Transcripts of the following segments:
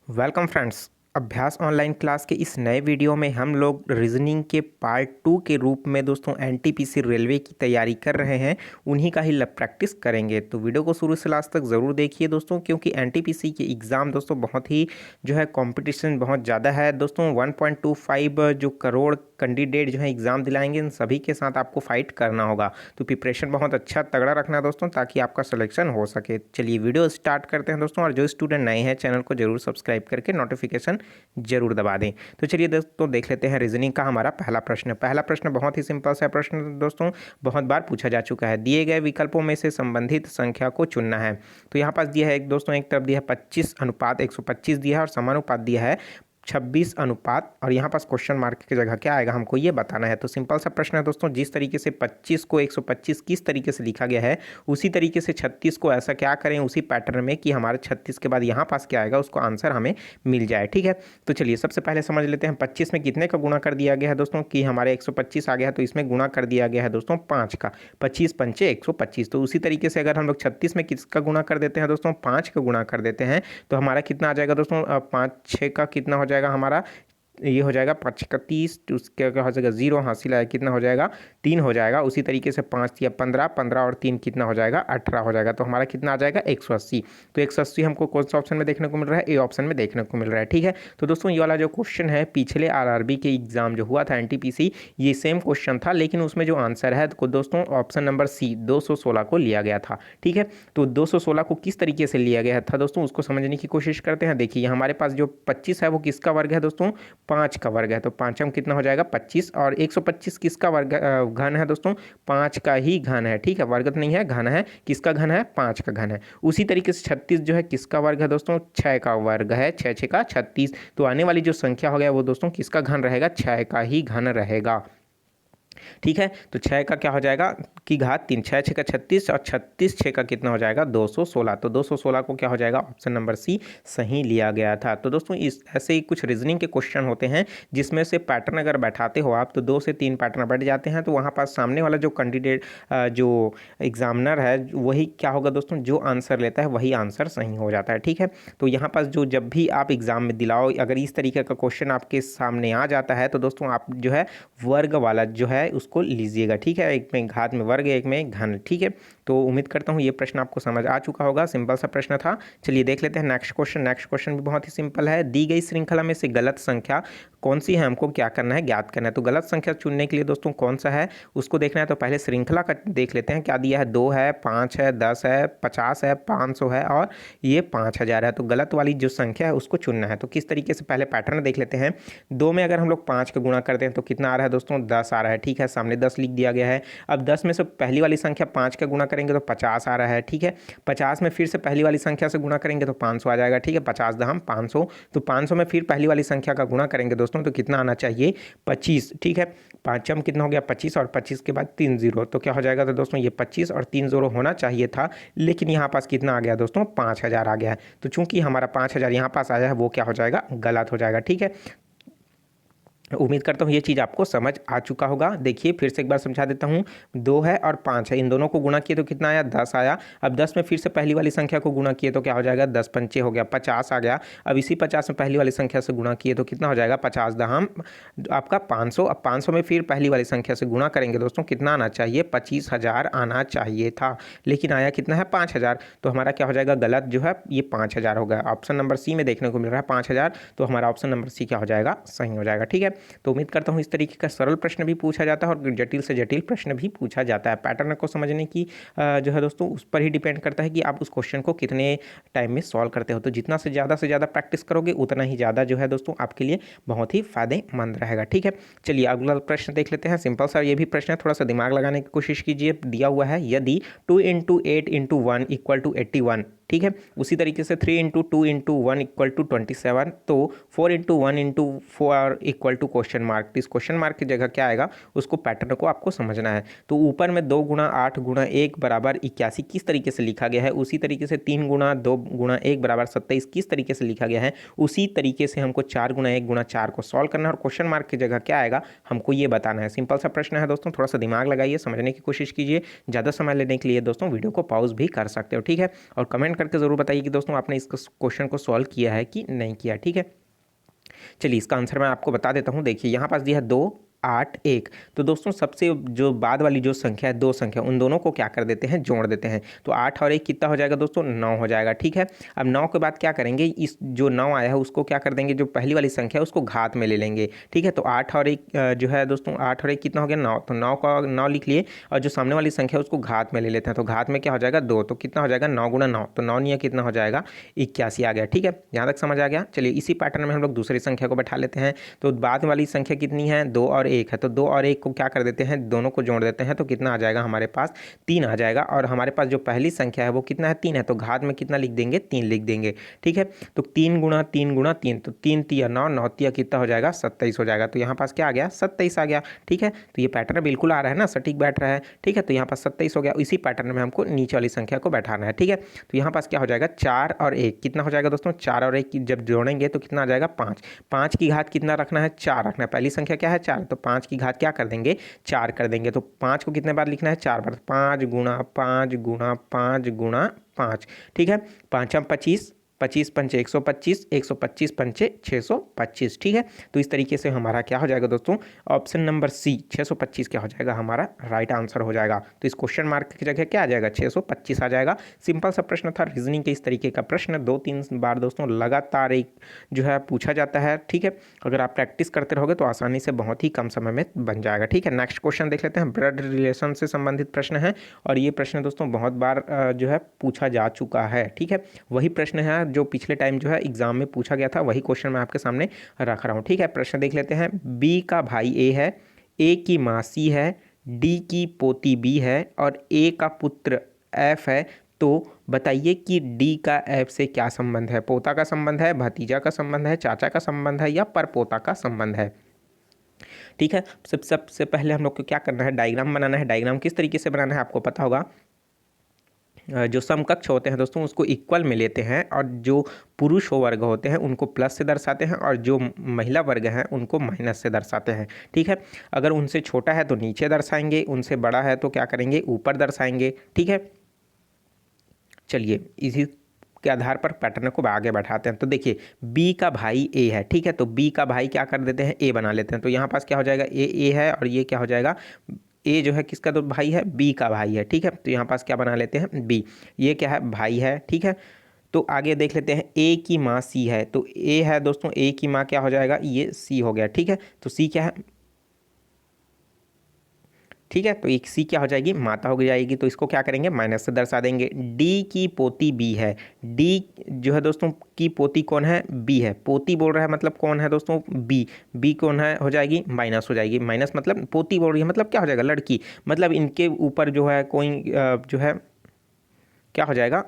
Welcome friends. अभ्यास online class के इस नए वीडियो में हम लोग रीजनिंग के पार्ट 2 के रूप में दोस्तों एनटीपीसी रेलवे की तैयारी कर रहे हैं। उन्हीं का ही प्रैक्टिस करेंगे, तो वीडियो को शुरू से लास्ट तक ज़रूर देखिए दोस्तों, क्योंकि एनटीपीसी के एग्ज़ाम दोस्तों बहुत ही जो है कंपटीशन बहुत ज़्यादा है दोस्तों। 1.25 जो करोड़ कैंडिडेट जो है एग्ज़ाम दिलाएंगे, इन सभी के साथ आपको फाइट करना होगा। तो प्रिपरेशन बहुत अच्छा तगड़ा रखना दोस्तों, ताकि आपका सिलेक्शन हो सके। चलिए वीडियो स्टार्ट करते हैं दोस्तों। और जो स्टूडेंट नए हैं चैनल को जरूर सब्सक्राइब करके नोटिफिकेशन जरूर दबा दें। तो चलिए दोस्तों देख लेते हैं रीजनिंग का हमारा पहला प्रश्न बहुत ही सिंपल सा प्रश्न दोस्तों, बहुत बार पूछा जा चुका है। दिए गए विकल्पों में से संबंधित संख्या को चुनना है। तो यहाँ पास दिया है एक दोस्तों, एक तरफ दिया है 25:125 दिया है और समानुपात दिया है 26 अनुपात, और यहाँ पास क्वेश्चन मार्क की जगह क्या आएगा हमको ये बताना है। तो सिंपल सा प्रश्न है दोस्तों, जिस तरीके से 25 को 125 किस तरीके से लिखा गया है, उसी तरीके से 36 को ऐसा क्या करें उसी पैटर्न में कि हमारे 36 के बाद यहाँ पास क्या आएगा उसको आंसर हमें मिल जाए। ठीक है, तो चलिए सबसे पहले समझ लेते हैं 25 में कितने का गुणा कर दिया गया है दोस्तों, कि हमारे 125 आ गया है, तो इसमें गुणा कर दिया गया है दोस्तों 5 का। 25 पंचे 125। तो उसी तरीके से अगर हम लोग 36 में किसका गुणा कर देते हैं दोस्तों, 5 का गुणा कर देते हैं, तो हमारा कितना आ जाएगा दोस्तों, 5 6 का कितना हो जाएगा हमारा, ये हो जाएगा 5 का 30। तो उसके क्या हो जाएगा, जीरो हासिल आया, कितना हो जाएगा 3 हो जाएगा। उसी तरीके से 5 या 15, 15 और 3 कितना हो जाएगा 18 हो जाएगा। तो हमारा कितना आ जाएगा 180। तो 180 हमको कौन सा ऑप्शन में देखने को मिल रहा है, ए ऑप्शन में देखने को मिल रहा है। ठीक है, तो दोस्तों ये वाला जो क्वेश्चन है पिछले आरआरबी के एग्जाम जो हुआ था एनटीपीसी, ये सेम क्वेश्चन था, लेकिन उसमें जो आंसर है तो दोस्तों ऑप्शन नंबर सी 216 को लिया गया था। ठीक है, तो 216 को किस तरीके से लिया गया था दोस्तों, उसको समझने की कोशिश करते हैं। देखिए हमारे पास जो 25 है वो किसका वर्ग है दोस्तों, 5 का वर्ग है। तो 5 में कितना हो जाएगा 25, और 125 किसका वर्ग घन है दोस्तों, 5 का ही घन है। ठीक है, वर्ग नहीं है, घन है। किसका घन है, 5 का घन है। उसी तरीके से 36 जो है किसका वर्ग है दोस्तों, 6 का वर्ग है। 6 6 का 36। तो आने वाली जो संख्या हो गया वो दोस्तों किसका घन रहेगा, 6 का ही घन रहेगा। ठीक है, तो 6 का क्या हो जाएगा की घात 3, 6 6 का 36, और 36 6 का कितना हो जाएगा 216। तो 216 को क्या हो जाएगा, ऑप्शन नंबर सी सही लिया गया था। तो दोस्तों इस ऐसे ही कुछ रीजनिंग के क्वेश्चन होते हैं, जिसमें से पैटर्न अगर बैठाते हो आप तो 2 से 3 पैटर्न बैठ जाते हैं। तो वहाँ पास सामने वाला जो कैंडिडेट जो एग्जामिनर है वही क्या होगा दोस्तों, जो आंसर लेता है वही आंसर सही हो जाता है। ठीक है, तो यहाँ पास जो जब भी आप एग्जाम में दिलाओ, अगर इस तरीके का क्वेश्चन आपके सामने आ जाता है, तो दोस्तों आप जो है वर्ग वाला जो है उसको लीजिएगा। ठीक है, एक में घात में वर्ग, एक में घन। ठीक है, तो उम्मीद करता हूँ ये प्रश्न आपको समझ आ चुका होगा, सिंपल सा प्रश्न था। चलिए देख लेते हैं नेक्स्ट क्वेश्चन। नेक्स्ट क्वेश्चन भी बहुत ही सिंपल है। दी गई श्रृंखला में से गलत संख्या कौन सी है, हमको क्या करना है, ज्ञात करना है। तो गलत संख्या चुनने के लिए दोस्तों कौन सा है उसको देखना है। तो पहले श्रृंखला का देख लेते हैं, क्या दिया है, 2 है, 5 है, 10 है, 50 है, 500 है, और ये 5000 है। तो गलत वाली जो संख्या है उसको चुनना है। तो किस तरीके से पहले पैटर्न देख लेते हैं। 2 में अगर हम लोग 5 का गुणा करते हैं तो कितना आ रहा है दोस्तों, 10 आ रहा है। ठीक है, सामने 10 लिख दिया गया है। अब 10 में से पहली वाली संख्या 5 का गुणा करेंगे तो 50 आ रहा है। ठीक है, 50 में फिर से पहली वाली संख्या से गुणा करेंगे तो 500 आ जाएगा। ठीक है, 50 दहम 500। तो 500 में फिर पहली वाली संख्या का गुणा करेंगे दोस्तों तो कितना आना चाहिए, 25। ठीक है, 5 में कितना हो गया 25, और 25 के बाद 3 जीरो, तो क्या हो जाएगा, तो दोस्तों ये 25 और 3 जीरो होना चाहिए था, लेकिन यहाँ पास कितना आ गया दोस्तों, 5000 आ गया है। तो चूंकि हमारा 5000 यहाँ पास आया है वो क्या हो जाएगा, गलत हो जाएगा। ठीक है, उम्मीद करता हूँ ये चीज़ आपको समझ आ चुका होगा। देखिए फिर से एक बार समझा देता हूँ। 2 है और 5 है, इन दोनों को गुणा किए तो कितना आया, 10 आया। अब 10 में फिर से पहली वाली संख्या को गुणा किए तो क्या हो जाएगा, 10 पंचे हो गया 50 आ गया। अब इसी 50 में पहली वाली संख्या से गुणा किए तो कितना हो जाएगा, 50 दहम आपका 500। अब 500 में फिर पहली वाली संख्या से गुणा करेंगे दोस्तों, कितना आना चाहिए, 25,000 आना चाहिए था, लेकिन आया कितना है, 5000। तो हमारा क्या हो जाएगा, गलत जो है ये 5000 हो गया। ऑप्शन नंबर सी में देखने को मिल रहा है 5000, तो हमारा ऑप्शन नंबर सी क्या हो जाएगा, सही हो जाएगा। ठीक है, तो उम्मीद करता हूँ इस तरीके का सरल प्रश्न भी पूछा जाता है और जटिल से जटिल प्रश्न भी पूछा जाता है। पैटर्न को समझने की जो है दोस्तों उस पर ही डिपेंड करता है कि आप उस क्वेश्चन को कितने टाइम में सॉल्व करते हो। तो जितना से ज़्यादा प्रैक्टिस करोगे उतना ही ज़्यादा जो है दोस्तों आपके लिए बहुत ही फायदेमंद रहेगा। ठीक है, चलिए अगला प्रश्न देख लेते हैं। सिंपल सा ये भी प्रश्न है, थोड़ा सा दिमाग लगाने की कोशिश कीजिए। दिया हुआ है, यदि 2 × 8 × 1 = 81, ठीक है, उसी तरीके से 3 × 2 × 1 = 27, तो 4 × 1 × 4 = क्वेश्चन मार्क। इस क्वेश्चन मार्क की जगह क्या आएगा उसको पैटर्न को आपको समझना है। तो ऊपर में 2 × 8 × 1 = 81 किस तरीके से लिखा गया है, उसी तरीके से 3 × 2 × 1 = 27 किस तरीके से लिखा गया है, उसी तरीके से हमको 4 × 1 × 4 को सॉल्व करना है, और क्वेश्चन मार्क की जगह क्या आएगा हमको ये बताना है। सिंपल सा प्रश्न है दोस्तों, थोड़ा सा दिमाग लगाइए, समझने की कोशिश कीजिए। ज़्यादा समय लेने के लिए दोस्तों वीडियो को पॉज भी कर सकते हो। ठीक है, और कमेंट करके ज़रूर बताइए कि दोस्तों आपने इस क्वेश्चन को सॉल्व किया है कि नहीं किया। ठीक है, चलिए इसका आंसर मैं आपको बता देता हूँ। देखिए यहाँ पास दिया है 2 8 1। तो दोस्तों सबसे जो बाद वाली जो संख्या है, दो संख्या, उन दोनों को क्या कर देते हैं, जोड़ देते हैं। तो 8 और 1 कितना हो जाएगा दोस्तों, 9 हो जाएगा। ठीक है, अब 9 के बाद क्या करेंगे, इस जो 9 आया है उसको क्या कर देंगे, जो पहली वाली संख्या है उसको घात में ले लेंगे। ठीक है, तो 8 और 1 जो है दोस्तों, 8 और 1 कितना हो गया, 9। तो 9 का 9 लिख लिए और जो सामने वाली संख्या है उसको घात में ले लेते हैं। तो घात में क्या हो जाएगा, 2। तो कितना हो जाएगा, 9 गुणा 9, तो 9 नहीं कितना हो जाएगा, 81 आ गया। ठीक है, यहाँ तक समझ आ गया। चलिए इसी पैटर्न में हम लोग दूसरी संख्या को बैठा लेते हैं। तो बाद वाली संख्या कितनी है, 2 और 1 है। तो 2 और 1 को क्या कर देते हैं, दोनों को जोड़ देते हैं। तो कितना आ जाएगा हमारे पास, 3 आ जाएगा। और हमारे पास जो पहली संख्या है वो कितना है, 3 है। तो घात में कितना लिख देंगे, 3 लिख देंगे। ठीक है, तो 3 गुणा 3 गुणा 3, तो 3 तिया 9, 9 तिया कितना हो जाएगा, 27 हो जाएगा। तो यहाँ पास क्या आ गया, 27 आ गया। ठीक है, तो ये पैटर्न बिल्कुल आ रहा है ना, सटीक बैठ रहा है। ठीक है, तो यहाँ पास 27 हो गया। इसी पैटर्न में हमको नीचे वाली संख्या को बैठाना है। ठीक है, तो यहाँ पास क्या हो जाएगा, 4 और 1 कितना हो जाएगा दोस्तों, 4 और 1 जब जोड़ेंगे तो कितना आ जाएगा, 5। 5 की घात कितना रखना है, 4 रखना है। पहली संख्या क्या है, 4। तो 5 की घात क्या कर देंगे, 4 कर देंगे। तो 5 को कितने बार लिखना है, 4 बार। 5 गुणा 5 गुणा 5 गुणा 5। ठीक है, 5 25, 25 पंचे 125, 125 पंचे 625। ठीक है, तो इस तरीके से हमारा क्या हो जाएगा दोस्तों, ऑप्शन नंबर सी 625 क्या हो जाएगा, हमारा राइट आंसर हो जाएगा। तो इस क्वेश्चन मार्क की जगह क्या आ जाएगा, 625 आ जाएगा। सिंपल सा प्रश्न था, रीजनिंग के इस तरीके का प्रश्न 2-3 बार दोस्तों लगातार एक जो है पूछा जाता है। ठीक है, अगर आप प्रैक्टिस करते रहोगे तो आसानी से बहुत ही कम समय में बन जाएगा। ठीक है, नेक्स्ट क्वेश्चन देख लेते हैं। ब्लड रिलेशन से संबंधित प्रश्न है और ये प्रश्न दोस्तों बहुत बार जो है पूछा जा चुका है। ठीक है, वही प्रश्न है जो पिछले टाइम जो है एग्जाम में पूछा गया था, वही क्वेश्चन मैं आपके सामने रख रहा हूँ। ठीक है, प्रश्न देख लेते हैं। बी का भाई ए है, ए की माँ सी है, डी की पोती बी है और ए का पुत्र एफ है। तो बताइए कि डी का एफ से क्या संबंध है। पोता का संबंध है, भतीजा का संबंध है, चाचा का संबंध है या परपोता का संबंध है। ठीक है, सबसे पहले हम लोग को क्या करना है, डायग्राम बनाना है। डायग्राम किस तरीके से बनाना है आपको पता होगा। जो समकक्ष होते हैं दोस्तों उसको इक्वल में लेते हैं और जो पुरुष वर्ग होते हैं उनको प्लस से दर्शाते हैं और जो महिला वर्ग हैं उनको माइनस से दर्शाते हैं। ठीक है, अगर उनसे छोटा है तो नीचे दर्शाएंगे, उनसे बड़ा है तो क्या करेंगे, ऊपर दर्शाएंगे। ठीक है, चलिए इसी के आधार पर पैटर्न को आगे बढ़ाते हैं। तो देखिए बी का भाई ए है। ठीक है, तो बी का भाई क्या कर देते हैं, ए बना लेते हैं। तो यहाँ पास क्या हो जाएगा, ए है और ये क्या हो जाएगा, ए जो है किसका तो भाई है, बी का भाई है। ठीक है, तो यहाँ पास क्या बना लेते हैं, बी, ये क्या है, भाई है। ठीक है, तो आगे देख लेते हैं। ए की माँ सी है, तो ए है दोस्तों, ए की माँ क्या हो जाएगा, ये सी हो गया। ठीक है, तो सी क्या है, ठीक है, तो एक सी क्या हो जाएगी, माता हो जाएगी। तो इसको क्या करेंगे, माइनस से दर्शा देंगे। डी की पोती बी है, डी जो है दोस्तों की पोती कौन है, बी है। पोती बोल रहा है मतलब कौन है दोस्तों, बी। बी कौन है, हो जाएगी माइनस हो जाएगी। माइनस मतलब पोती बोल रही है मतलब क्या हो जाएगा, लड़की। मतलब इनके ऊपर जो है कोई जो है क्या हो जाएगा,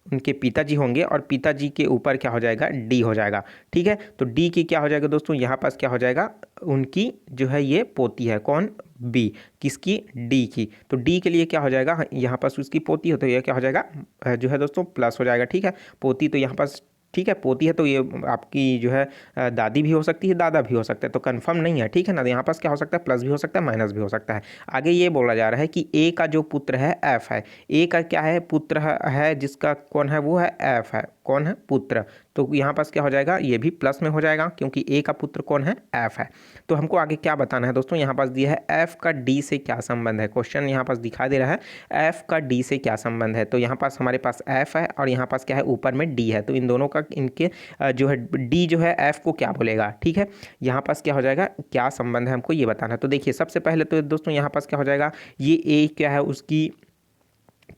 उनके पिताजी होंगे और पिताजी के ऊपर क्या हो जाएगा, डी हो जाएगा। ठीक है, तो डी की क्या हो जाएगा दोस्तों, यहाँ पास क्या हो जाएगा, उनकी जो है ये पोती है, कौन, बी, किसकी, डी की। तो डी के लिए क्या हो जाएगा, यहाँ पास उसकी पोती हो तो ये क्या हो जाएगा जो है दोस्तों प्लस हो जाएगा। ठीक है, पोती तो यहाँ पास, ठीक है, पोती है तो ये आपकी जो है दादी भी हो सकती है, दादा भी हो सकता है, तो कंफर्म नहीं है। ठीक है ना, तो यहाँ पास क्या हो सकता है, प्लस भी हो सकता है, माइनस भी हो सकता है। आगे ये बोला जा रहा है कि ए का जो पुत्र है एफ है। ए का क्या है, पुत्र है जिसका कौन है, वो है एफ है, कौन है, पुत्र। तो यहाँ पास क्या हो जाएगा, ये भी प्लस में हो जाएगा क्योंकि ए का पुत्र कौन है, एफ है। तो हमको आगे क्या बताना है दोस्तों, यहाँ पास दिया है एफ का डी से क्या संबंध है। क्वेश्चन यहाँ पास दिखा दे रहा है एफ का डी से क्या संबंध है। तो यहाँ पास हमारे पास एफ है और यहाँ पास क्या है, ऊपर में डी है। तो इन दोनों का, इनके जो है डी जो है एफ को क्या बोलेगा। ठीक है, यहाँ पास क्या हो जाएगा, क्या संबंध है हमको ये बताना है। तो देखिए सबसे पहले तो दोस्तों यहाँ पास क्या हो जाएगा, ये ए क्या है, उसकी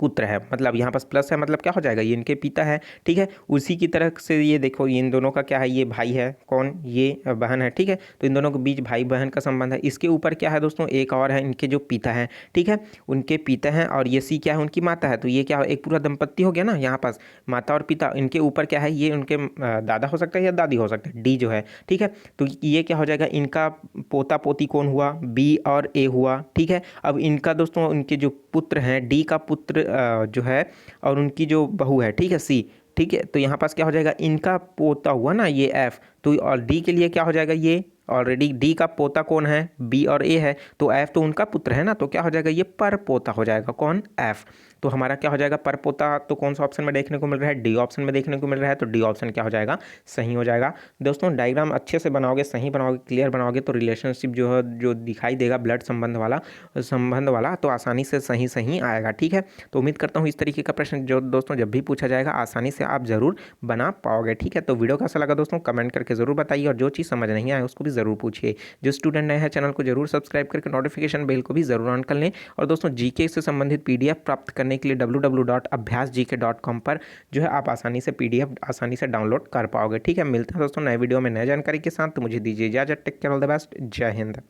पुत्र है, मतलब यहाँ पास प्लस है, मतलब क्या हो जाएगा, ये इनके पिता है। ठीक है, उसी की तरह से ये देखो इन दोनों का क्या है, ये भाई है, कौन, ये बहन है। ठीक है, तो इन दोनों के बीच भाई बहन का संबंध है। इसके ऊपर क्या है दोस्तों, एक और है, इनके जो पिता हैं। ठीक है, उनके पिता हैं और ये सी क्या है, उनकी माता है। तो ये क्या है, एक पूरा दंपत्ति हो गया ना, यहाँ पास माता और पिता। इनके ऊपर क्या है, ये उनके दादा हो सकता है या दादी हो सकता है, डी जो है। ठीक है, तो ये क्या हो जाएगा, इनका पोता पोती कौन हुआ, बी और ए हुआ। ठीक है, अब इनका दोस्तों उनके जो पुत्र हैं, डी का पुत्र जो है और उनकी जो बहू है, ठीक है, सी। ठीक है, तो यहाँ पास क्या हो जाएगा, इनका पोता हुआ ना ये एफ। तो और डी के लिए क्या हो जाएगा, ये ऑलरेडी डी का पोता कौन है, बी और ए है। तो एफ तो उनका पुत्र है ना, तो क्या हो जाएगा, ये पर पोता हो जाएगा, कौन, एफ। तो हमारा क्या हो जाएगा परपोता, तो कौन सा ऑप्शन में देखने को मिल रहा है, डी ऑप्शन में देखने को मिल रहा है। तो डी ऑप्शन क्या हो जाएगा, सही हो जाएगा। दोस्तों डायग्राम अच्छे से बनाओगे, सही बनाओगे, क्लियर बनाओगे तो रिलेशनशिप जो है जो दिखाई देगा ब्लड संबंध वाला तो आसानी से सही सही आएगा। ठीक है, तो उम्मीद करता हूँ इस तरीके का प्रश्न जो दोस्तों जब भी पूछा जाएगा आसानी से आप जरूर बना पाओगे। ठीक है, तो वीडियो कैसा लगा दोस्तों कमेंट करके जरूर बताइए, और जो चीज़ समझ नहीं आए उसको भी जरूर पूछिए। जो स्टूडेंट नए हैं चैनल को जरूर सब्सक्राइब करके नोटिफिकेशन बेल को भी जरूर ऑन कर लें। और दोस्तों जीके से संबंधित पीडीएफ प्राप्त करने के लिए www.abhyasgk.com पर जो है आप आसानी से पीडीएफ आसानी से डाउनलोड कर पाओगे। ठीक है, मिलते हैं दोस्तों नए वीडियो में नए जानकारी के साथ। तो मुझे दीजिए इजाजत, take care, all the best, जय हिंद।